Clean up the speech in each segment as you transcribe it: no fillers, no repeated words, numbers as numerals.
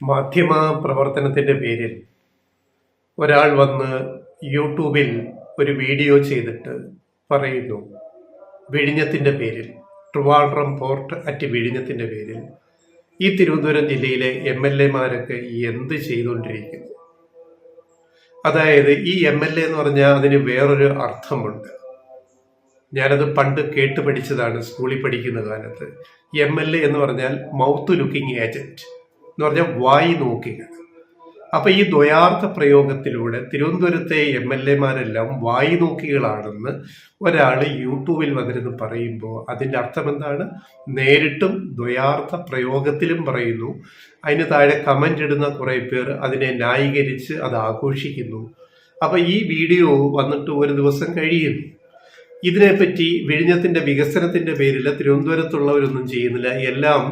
മാധ്യമ പ്രവർത്തനത്തിൻ്റെ പേരിൽ ഒരാൾ വന്ന് യൂട്യൂബിൽ ഒരു വീഡിയോ ചെയ്തിട്ട് പറയുന്നു, വിഴിഞ്ഞത്തിൻ്റെ പേരിൽ, ട്രിവാൻഡ്രം പോർട്ട് അറ്റ് വിഴിഞ്ഞത്തിൻ്റെ പേരിൽ ഈ തിരുവനന്തപുരം ജില്ലയിലെ MLA-മാരൊക്കെ എന്ത് ചെയ്തുകൊണ്ടിരിക്കുന്നു. അതായത് ഈ MLA എന്ന് പറഞ്ഞാൽ അതിന് വേറൊരു അർത്ഥമുണ്ട്. ഞാനത് പണ്ട് കേട്ട് പഠിച്ചതാണ് സ്കൂളിൽ പഠിക്കുന്ന കാലത്ത്. MLA എന്ന് പറഞ്ഞാൽ മൗത്ത് ലുക്കിംഗ് ഏജന്റ് എന്ന് പറഞ്ഞാൽ വായി നോക്കികൾ. അപ്പൊ ഈ ദ്വയാർത്ഥ പ്രയോഗത്തിലൂടെ തിരുവനന്തപുരത്തെ MLA-മാരെല്ലാം വായി നോക്കികളാണെന്ന് ഒരാൾ യൂട്യൂബിൽ വന്നിരുന്ന് പറയുമ്പോൾ അതിൻ്റെ അർത്ഥം എന്താണ്? നേരിട്ടും ദ്വയാർത്ഥ പ്രയോഗത്തിലും പറയുന്നു. അതിന് താഴെ കമന്റ് ഇടുന്ന കുറെ പേർ അതിനെ ന്യായീകരിച്ച് അത് ആഘോഷിക്കുന്നു. അപ്പൊ ഈ വീഡിയോ വന്നിട്ട് ഒരു ദിവസം കഴിയുന്നു. ഇതിനെപ്പറ്റി വിഴിഞ്ഞത്തിന്റെ വികസനത്തിന്റെ പേരിൽ തിരുവനന്തപുരത്തുള്ളവരൊന്നും ചെയ്യുന്നില്ല, എല്ലാം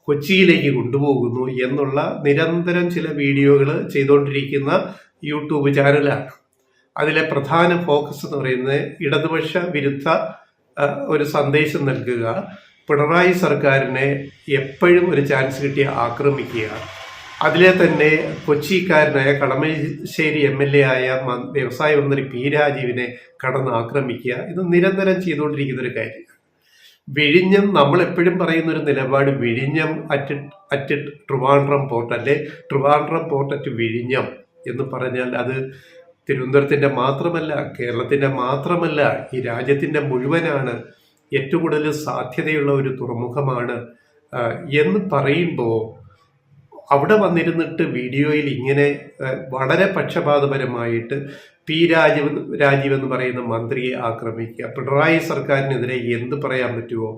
കൊച്ചിയിലേക്ക് കൊണ്ടുപോകുന്നു എന്നുള്ള നിരന്തരം ചില വീഡിയോകൾ ചെയ്തുകൊണ്ടിരിക്കുന്ന യൂട്യൂബ് ചാനലാണ്. അതിലെ പ്രധാന ഫോക്കസ് എന്ന് പറയുന്നത് ഇടതുപക്ഷ വിരുദ്ധ ഒരു സന്ദേശം നൽകുക, പിണറായി സർക്കാരിനെ എപ്പോഴും ഒരു ചാൻസ് കിട്ടിയ ആക്രമിക്കുക, അതിലെ തന്നെ കൊച്ചിക്കാരനായ കളമശ്ശേരി MLA ആയ വ്യവസായ മന്ത്രി P. രാജീവിനെ കടന്ന് ആക്രമിക്കുക. ഇത് നിരന്തരം ചെയ്തുകൊണ്ടിരിക്കുന്ന ഒരു കാര്യമാണ്. വിഴിഞ്ഞം, നമ്മൾ എപ്പോഴും പറയുന്ന ഒരു നിലപാട്, വിഴിഞ്ഞം അറ്റ് ട്രിവാൻഡ്രം പോർട്ട്, അല്ലെ ട്രിവാൻഡ്രം പോർട്ട് അറ്റ് വിഴിഞ്ഞം എന്ന് പറഞ്ഞാൽ അത് തിരുവനന്തപുരത്തിന്റെ മാത്രമല്ല, കേരളത്തിന്റെ മാത്രമല്ല, ഈ രാജ്യത്തിന്റെ മുഴുവനാണ്, ഏറ്റവും കൂടുതൽ സാധ്യതയുള്ള ഒരു തുറമുഖമാണ് എന്ന് പറയുമ്പോൾ അവിടെ വന്നിരുന്നിട്ട് വീഡിയോയിൽ ഇങ്ങനെ വളരെ പക്ഷപാതപരമായിട്ട് P. രാജീവ് എന്ന് പറയുന്ന മന്ത്രിയെ ആക്രമിക്കുക, പിണറായി സർക്കാരിനെതിരെ എന്ത് പറയാൻ പറ്റുമോ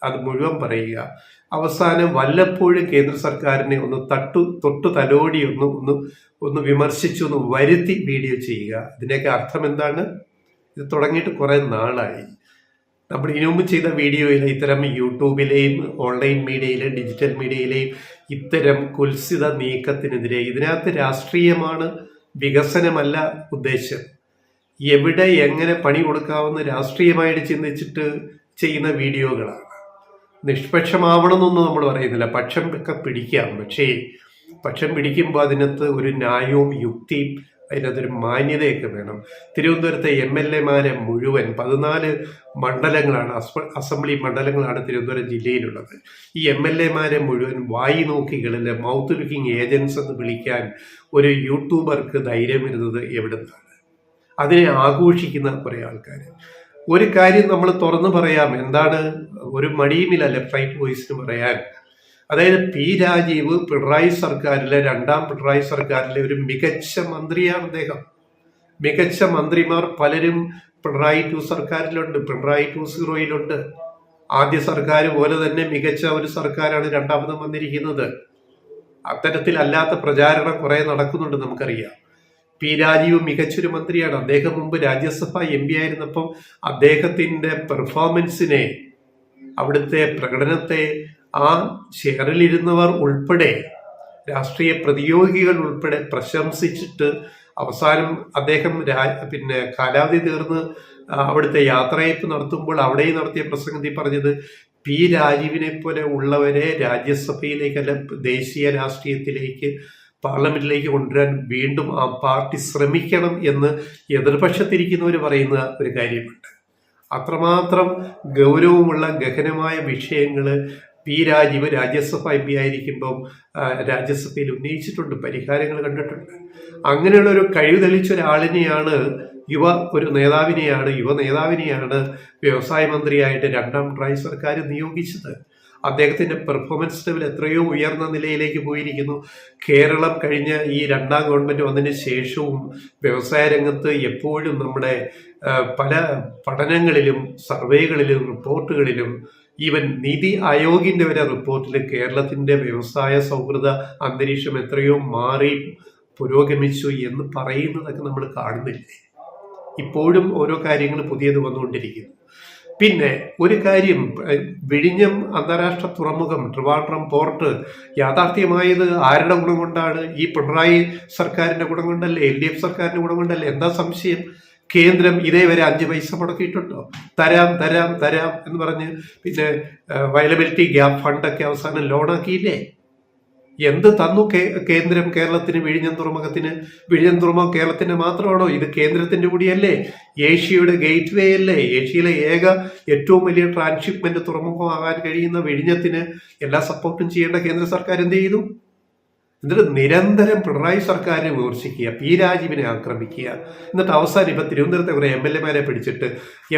അത് മുഴുവൻ പറയുക, അവസാനം വല്ലപ്പോഴും കേന്ദ്ര സർക്കാരിനെ ഒന്ന് തൊട്ടു തലോടി ഒന്ന് വിമർശിച്ചു ഒന്ന് വരുത്തി വീഡിയോ ചെയ്യുക. ഇതിനൊക്കെ അർത്ഥം എന്താണ്? ഇത് തുടങ്ങിയിട്ട് കുറെ നാളായി. നമ്മൾ ഇതിനു മുമ്പ് ചെയ്ത വീഡിയോയിൽ ഇത്തരം യൂട്യൂബിലെയും ഓൺലൈൻ മീഡിയയിലെയും ഡിജിറ്റൽ മീഡിയയിലെയും ഇത്തരം കുൽസിത നീക്കത്തിനെതിരെ, ഇതിനകത്ത് രാഷ്ട്രീയമാണ്, വികസനമല്ല ഉദ്ദേശം. എവിടെ എങ്ങനെ പണി കൊടുക്കാവുന്ന രാഷ്ട്രീയമായിട്ട് ചിന്തിച്ചിട്ട് ചെയ്യുന്ന വീഡിയോകളാണ്. നിഷ്പക്ഷമാവണമെന്നൊന്നും നമ്മൾ പറയുന്നില്ല, പക്ഷം ഒക്കെ പിടിക്കാം. പക്ഷേ പക്ഷം പിടിക്കുമ്പോൾ അതിനകത്ത് ഒരു ന്യായവും യുക്തിയും, അതിനകത്തൊരു മാന്യതയൊക്കെ വേണം. തിരുവനന്തപുരത്തെ MLA-മാരെ മുഴുവൻ 14 മണ്ഡലങ്ങളാണ്, അസംബ്ലി മണ്ഡലങ്ങളാണ് തിരുവനന്തപുരം ജില്ലയിലുള്ളത്. ഈ MLA-മാരെ മുഴുവൻ വായി നോക്കികളിൽ, മൗത്ത് ലുക്കിംഗ് ഏജൻസ് എന്ന് വിളിക്കാൻ ഒരു യൂട്യൂബർക്ക് ധൈര്യം വരുന്നത് എവിടുന്നാണ്? അതിനെ ആഘോഷിക്കുന്ന കുറെ ആൾക്കാർ. ഒരു കാര്യം നമ്മൾ തുറന്നു പറയാം, എന്താണ്, ഒരു മടിയുമില്ല ലെഫ്റ്റ് റൈറ്റ് വോയിസിന് പറയാൻ. അതായത് P. രാജീവ് പിണറായി സർക്കാരിലെ, രണ്ടാം പിണറായി സർക്കാരിലെ ഒരു മികച്ച മന്ത്രിയാണ് അദ്ദേഹം. മികച്ച മന്ത്രിമാർ പലരും പിണറായി 2 സർക്കാരിലുണ്ട്, പിണറായി 2.0-യിലുണ്ട്. ആദ്യ സർക്കാർ പോലെ തന്നെ മികച്ച ഒരു സർക്കാരാണ് രണ്ടാമതും വന്നിരിക്കുന്നത്. അത്തരത്തിലല്ലാത്ത പ്രചാരണം കുറെ നടക്കുന്നുണ്ട്, നമുക്കറിയാം. P. രാജീവ് മികച്ചൊരു മന്ത്രിയാണ്. അദ്ദേഹം മുമ്പ് രാജ്യസഭ MP ആയിരുന്നപ്പം അദ്ദേഹത്തിന്റെ പെർഫോമൻസിനെ, അവിടുത്തെ പ്രകടനത്തെ ആ ചെയറിലിരുന്നവർ ഉൾപ്പെടെ, രാഷ്ട്രീയ പ്രതിയോഗികൾ ഉൾപ്പെടെ പ്രശംസിച്ചിട്ട് അവസാനം അദ്ദേഹം കാലാവധി തീർന്ന് അവിടുത്തെ യാത്രയപ്പ് നടത്തുമ്പോൾ അവിടെയും നടത്തിയ പ്രസംഗത്തിൽ പറഞ്ഞത് P. രാജീവിനെ പോലെ ഉള്ളവരെ രാജ്യസഭയിലേക്ക്, അല്ല ദേശീയ രാഷ്ട്രീയത്തിലേക്ക്, പാർലമെന്റിലേക്ക് കൊണ്ടുവരാൻ വീണ്ടും ആ പാർട്ടി ശ്രമിക്കണം എന്ന് എതിർപക്ഷത്തിരിക്കുന്നവർ പറയുന്ന ഒരു കാര്യമുണ്ട്. അത്രമാത്രം ഗൗരവമുള്ള ഗഹനമായ വിഷയങ്ങൾ P. രാജീവ് രാജ്യസഭ MP ആയിരിക്കുമ്പം രാജ്യസഭയിൽ ഉന്നയിച്ചിട്ടുണ്ട്, പരിഹാരങ്ങൾ കണ്ടിട്ടുണ്ട്. അങ്ങനെയുള്ള ഒരു കഴിവ് തെളിയിച്ച ഒരാളിനെയാണ്, യുവ നേതാവിനെയാണ് വ്യവസായ മന്ത്രിയായിട്ട് രണ്ടാം പിണറായി സർക്കാർ നിയോഗിച്ചത്. അദ്ദേഹത്തിന്റെ പെർഫോമൻസ് ലെവൽ എത്രയോ ഉയർന്ന നിലയിലേക്ക് പോയിരിക്കുന്നു. കേരളം കഴിഞ്ഞ ഈ രണ്ടാം ഗവൺമെന്റ് വന്നതിന് ശേഷവും വ്യവസായ രംഗത്ത് എപ്പോഴും നമ്മുടെ പല പഠനങ്ങളിലും, സർവേകളിലും, റിപ്പോർട്ടുകളിലും, ഈവൻ നീതി ആയോഗിന്റെ വരെ റിപ്പോർട്ടിൽ കേരളത്തിന്റെ വ്യവസായ സൗഹൃദ അന്തരീക്ഷം എത്രയോ മാറി പുരോഗമിച്ചു എന്ന് പറയുന്നതൊക്കെ നമ്മൾ കാണുന്നില്ലേ? ഇപ്പോഴും ഓരോ കാര്യങ്ങൾ പുതിയത് വന്നുകൊണ്ടിരിക്കുന്നു. പിന്നെ ഒരു കാര്യം, വിഴിഞ്ഞം അന്താരാഷ്ട്ര തുറമുഖം, ട്രിവാൻഡ്രം പോർട്ട് യാഥാർത്ഥ്യമായത് ആരുടെ ഗുണം കൊണ്ടാണ്? ഈ പിണറായി സർക്കാരിന്റെ ഗുണം കൊണ്ടല്ലേ? LDF സർക്കാരിന്റെ ഗുണം കൊണ്ടല്ലേ? എന്താ സംശയം? കേന്ദ്രം ഇതേവരെ 5 പൈസ മുടക്കിയിട്ടുണ്ടോ? തരാം എന്ന് പറഞ്ഞ് പിന്നെ വയലബിലിറ്റി ഗ്യാപ്പ് ഫണ്ടൊക്കെ അവസാനം ലോണാക്കിയില്ലേ? എന്ത് തന്നു കേന്ദ്രം കേരളത്തിന്? വിഴിഞ്ഞം തുറമുഖത്തിന്. വിഴിഞ്ഞം തുറമുഖം കേരളത്തിന്റെ മാത്രമാണോ? ഇത് കേന്ദ്രത്തിന്റെ കൂടിയല്ലേ? ഏഷ്യയുടെ ഗേറ്റ് വേ അല്ലേ? ഏഷ്യയിലെ ഏറ്റവും വലിയ ട്രാൻസ്ഷിപ്മെന്റ് തുറമുഖമാകാൻ കഴിയുന്ന വിഴിഞ്ഞത്തിന് എല്ലാ സപ്പോർട്ടും ചെയ്യേണ്ട കേന്ദ്ര സർക്കാർ എന്ത് ചെയ്തു? എന്നിട്ട് നിരന്തരം പിണറായി സർക്കാരിനെ വിമർശിക്കുക, പി രാജീവിനെ ആക്രമിക്കുക. എന്നിട്ട് അവസാനം ഇപ്പൊ തിരുവനന്തപുരത്തെ കുറെ MLA-മാരെ പിടിച്ചിട്ട്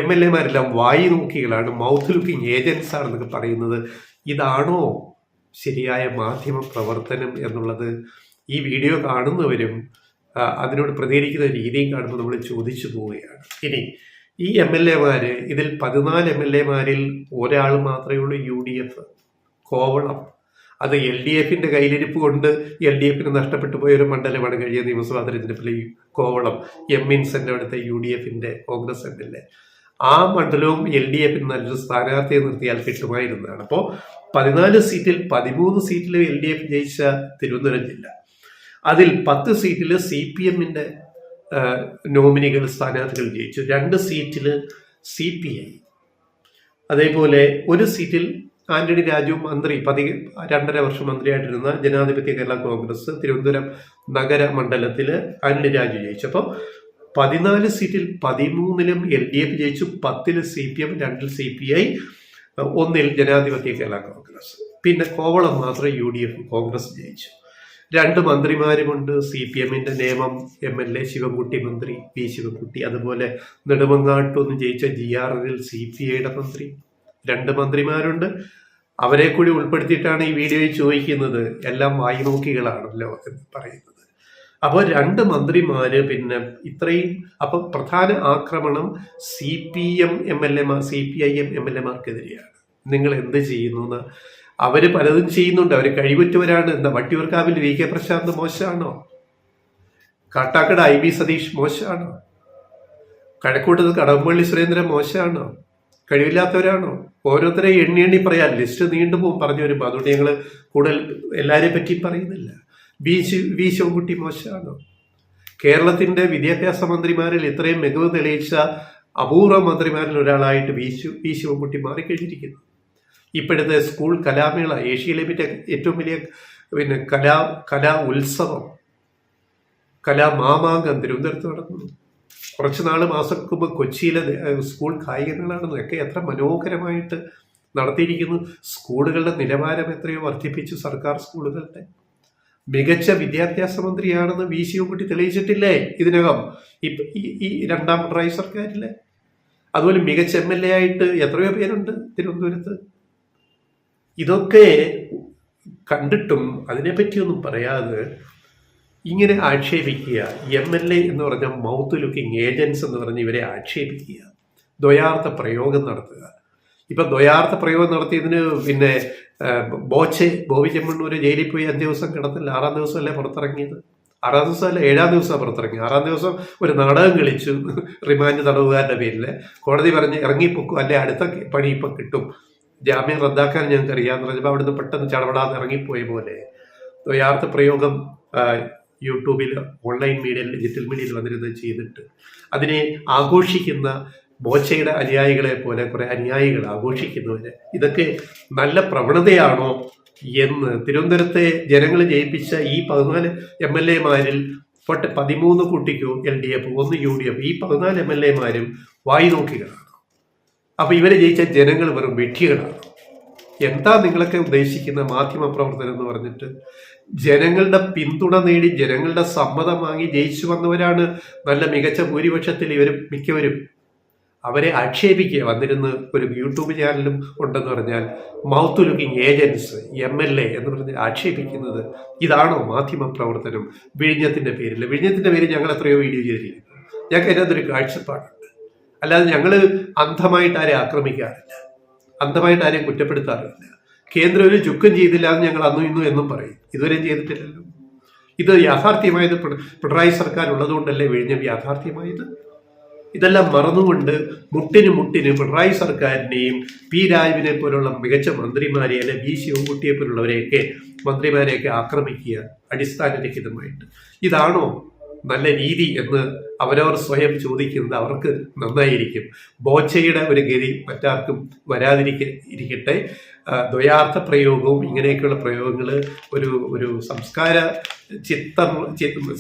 MLA-മാരെല്ലാം വായി നോക്കികളാണ്, മൗത്ത് ലുക്കിംഗ് ഏജൻസ് ആണെന്നൊക്കെ പറയുന്നത്. ഇതാണോ ശരിയായ മാധ്യമ പ്രവർത്തനം എന്നുള്ളത് ഈ വീഡിയോ കാണുന്നവരും അതിനോട് പ്രതികരിക്കുന്ന രീതിയും കാണുമ്പോൾ നമ്മൾ ചോദിച്ചു പോവുകയാണ്. ഇനി ഈ MLA-മാര്, ഇതിൽ 14 MLA-മാരിൽ ഒരാൾ മാത്രമേ ഉള്ളൂ UDF, കോവളം. അത് LDF-ന്റെ കയ്യിലിരിപ്പ് കൊണ്ട് LDF-ന് നഷ്ടപ്പെട്ടു പോയൊരു മണ്ഡലമാണ് കഴിഞ്ഞ നിയമസഭാ തെരഞ്ഞെടുപ്പിലെ കോവളം. വിൻസെന്റ് അവിടുത്തെ UDF-ന്റെ കോൺഗ്രസ് MLA. ആ മണ്ഡലവും LDF-ന് നല്ലൊരു സ്ഥാനാർത്ഥിയെ നിർത്തിയാൽ കിട്ടുമായിരുന്നതാണ്. അപ്പോൾ 14 സീറ്റിൽ 13 സീറ്റിൽ LDF ജയിച്ച തിരുവനന്തപുരം ജില്ല. അതിൽ 10 സീറ്റിൽ CPM-ന്റെ നോമിനികൾ, സ്ഥാനാർത്ഥികൾ ജയിച്ചു. 2 സീറ്റിൽ CPI. അതേപോലെ ഒരു സീറ്റിൽ ആന്റണി രാജു മന്ത്രി 2.5 വർഷം മന്ത്രിയായിട്ടിരുന്ന ജനാധിപത്യ കേരള കോൺഗ്രസ് തിരുവനന്തപുരം നഗര മണ്ഡലത്തിൽ ആന്റണി രാജു ജയിച്ചു. അപ്പോൾ 14 സീറ്റിൽ 13-ലും LDF ജയിച്ചു, 10-ൽ CPM, 2-ൽ CPI, 1-ൽ ജനാധിപത്യ കേരള കോൺഗ്രസ്. പിന്നെ കോവളം മാത്രം UDF കോൺഗ്രസ് ജയിച്ചു. 2 മന്ത്രിമാരുമുണ്ട്. CPM-ന്റെ നേമം MLA ശിവൻകുട്ടി മന്ത്രി, പി ശിവൻകുട്ടി. അതുപോലെ നെടുമങ്ങാട്ടൊന്ന് ജയിച്ച GRL CPI-യുടെ മന്ത്രി. 2 മന്ത്രിമാരുണ്ട്. അവരെ കൂടി ഉൾപ്പെടുത്തിയിട്ടാണ് ഈ വീഡിയോയിൽ ചോദിക്കുന്നത്. എല്ലാം വായി നോക്കികളാണല്ലോ എന്ന് പറയുന്നത്. അപ്പോൾ 2 മന്ത്രിമാര്, പിന്നെ ഇത്രയും. അപ്പൊ പ്രധാന ആക്രമണം CPM MLA-മാർ, CPIM MLA-മാർക്കെതിരെയാണ്. നിങ്ങൾ എന്ത് ചെയ്യുന്നു എന്ന്. അവര് പലതും ചെയ്യുന്നുണ്ട്, അവര് കഴിവുറ്റവരാണ്. എന്താ, വട്ടിയൂർക്കാവിൽ VK പ്രശാന്ത് മോശമാണോ? കാട്ടാക്കട IB സതീഷ് മോശമാണോ? കഴക്കൂട്ടത്ത് കടകംപള്ളി സുരേന്ദ്രൻ മോശമാണോ? കഴിവില്ലാത്തവരാണോ? ഓരോരുത്തരെ എണ്ണി പറയാൻ ലിസ്റ്റ് നീണ്ടുപോകും പറഞ്ഞു വരുമ്പോൾ. അതുകൊണ്ട് ഞങ്ങൾ കൂടുതൽ എല്ലാവരെയും പറ്റി പറയുന്നില്ല. വി ശിവൻകുട്ടി മോശമാണോ? കേരളത്തിന്റെ വിദ്യാഭ്യാസ മന്ത്രിമാരിൽ ഇത്രയും മികവ് തെളിയിച്ച അപൂർവ മന്ത്രിമാരിൽ ഒരാളായിട്ട് വി ശിവൻകുട്ടി മാറിക്കഴിഞ്ഞിരിക്കുന്നു. ഇപ്പോഴത്തെ സ്കൂൾ കലാമേള, ഏഷ്യയിലെ ഏറ്റവും വലിയ കലാ ഉത്സവം, കലാമാമാങ്കം തിരുവനന്തപുരത്ത് നടക്കുന്നു. കുറച്ച് മാസങ്ങൾക്ക് മുമ്പ് കൊച്ചിയിലെ സ്കൂൾ കായികമേളാണെന്നൊക്കെ എത്ര മനോഹരമായിട്ട് നടത്തിയിരിക്കുന്നു. സ്കൂളുകളുടെ നിലവാരം എത്രയോ വർദ്ധിപ്പിച്ചു. സർക്കാർ സ്കൂളുകളുടെ മികച്ച വിദ്യാഭ്യാസ മന്ത്രിയാണെന്ന് വി ശിവൻകുട്ടി തെളിയിച്ചിട്ടില്ലേ ഇതിനകം ഈ 2ാം പിണറായി സർക്കാരിലെ? അതുപോലെ മികച്ച MLA ആയിട്ട് എത്രയോ പേരുണ്ട് തിരുവനന്തപുരത്ത്. ഇതൊക്കെ കണ്ടിട്ടും അതിനെപ്പറ്റിയൊന്നും പറയാതെ ഇങ്ങനെ ആക്ഷേപിക്കുക. MLA എന്ന് പറഞ്ഞ മൗത്ത് ലുക്കിംഗ് ഏജൻസ് എന്ന് പറഞ്ഞ് ഇവരെ ആക്ഷേപിക്കുക, ദ്വയാർത്ഥ പ്രയോഗം നടത്തുക. ഇപ്പൊ ദ്വയാർത്ഥ പ്രയോഗം നടത്തിയതിന് പിന്നെ ബോബി ചെമ്മണ്ണൂർ ജയിലിൽ പോയി 5 ദിവസം കിടന്നില്ല. 6-ാം ദിവസമല്ലേ പുറത്തിറങ്ങിയത്? 6-ാം ദിവസമല്ല 7-ാം ദിവസമാണ് പുറത്തിറങ്ങി. 6-ാം ദിവസം ഒരു നാടകം കളിച്ചു റിമാൻഡ് തടവുകാരുടെ പേരിൽ. കോടതി പറഞ്ഞ് ഇറങ്ങിപ്പോക്കും, അല്ലെ അടുത്ത പണി ഇപ്പം കിട്ടും, ജാമ്യം റദ്ദാക്കാൻ ഞങ്ങൾക്ക് അറിയാമെന്ന് പറഞ്ഞപ്പോൾ അവിടുന്ന് പെട്ടെന്ന് ചടപടാന്ന് ഇറങ്ങിപ്പോയ പോലെ ദ്വയാർത്ഥ പ്രയോഗം യൂട്യൂബിൽ, ഓൺലൈൻ മീഡിയയിൽ, ഡിജിറ്റൽ മീഡിയയിൽ വന്നിരുന്നത് ചെയ്തിട്ട് അതിനെ ആഘോഷിക്കുന്ന ബോച്ചയുടെ അനുയായികളെ പോലെ കുറെ അനുയായികൾ ആഘോഷിക്കുന്നവര്, ഇതൊക്കെ നല്ല പ്രവണതയാണോ എന്ന് തിരുവനന്തപുരത്തെ ജനങ്ങൾ ജയിപ്പിച്ച ഈ 14 MLA-മാരിൽ 13 കൂട്ടിക്കോ LDF, 1 UDF, ഈ 14 MLA-മാരും വായി നോക്കികളാണ്. അപ്പൊ ഇവരെ ജയിച്ച ജനങ്ങൾ വെറും വെട്ടികളാണ്. എന്താ നിങ്ങളൊക്കെ ഉദ്ദേശിക്കുന്ന മാധ്യമ പ്രവർത്തനം എന്ന് പറഞ്ഞിട്ട്? ജനങ്ങളുടെ പിന്തുണ നേടി ജനങ്ങളുടെ സമ്മതം വാങ്ങി ജയിച്ചു വന്നവരാണ് നല്ല മികച്ച ഭൂരിപക്ഷത്തിൽ ഇവർ മിക്കവരും. അവരെ ആക്ഷേപിക്കുക വന്നിരുന്ന് ഒരു യൂട്യൂബ് ചാനലും ഉണ്ടെന്ന് പറഞ്ഞാൽ മൗത്ത് ലുക്കിംഗ് ഏജൻസ് MLA എന്ന് പറഞ്ഞ് ആക്ഷേപിക്കുന്നത്. ഇതാണോ മാധ്യമ പ്രവർത്തനം? വിഴിഞ്ഞത്തിന്റെ പേരിൽ ഞങ്ങൾ എത്രയോ വീഡിയോ ചെയ്തിരിക്കുന്നു. ഞങ്ങൾക്ക് അതിനകത്തൊരു കാഴ്ചപ്പാടുണ്ട്. അല്ലാതെ ഞങ്ങൾ അന്ധമായിട്ട് ആരെയും ആക്രമിക്കാറില്ല, അന്ധമായിട്ട് ആരെയും കുറ്റപ്പെടുത്താറില്ല. കേന്ദ്രം ഒരു ചുക്കം ചെയ്തില്ല എന്ന് ഞങ്ങൾ അന്നും ഇന്നും എന്നും പറയും. ഇതുവരെയും ചെയ്തിട്ടില്ലല്ലോ. ഇത് യാഥാർത്ഥ്യമായത് പിണറായി സർക്കാർ ഉള്ളതുകൊണ്ടല്ലേ വിഴിഞ്ഞം യാഥാർത്ഥ്യമായത്? ഇതെല്ലാം മറന്നുകൊണ്ട് മുട്ടിന് പിണറായി സർക്കാരിനെയും പി രാജുവിനെ പോലുള്ള മികച്ച മന്ത്രിമാരെ, അല്ലെ വി ശിവൻകുട്ടിയെ പോലുള്ളവരെയൊക്കെ മന്ത്രിമാരെയൊക്കെ ആക്രമിക്കുക അടിസ്ഥാനരഹിതമായിട്ട്. ഇതാണോ നല്ല രീതി എന്ന് അവരവർ സ്വയം ചോദിക്കുന്നത് അവർക്ക് നന്നായിരിക്കും. ബോച്ചയുടെ ഒരു ഗതി മറ്റാർക്കും ഇരിക്കട്ടെ. ദ്വയാർത്ഥ പ്രയോഗവും ഇങ്ങനെയൊക്കെയുള്ള പ്രയോഗങ്ങൾ ഒരു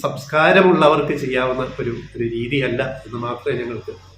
സംസ്കാരമുള്ളവർക്ക് ചെയ്യാവുന്ന ഒരു രീതിയല്ല എന്ന് മാത്രമേ ഞങ്ങൾക്ക്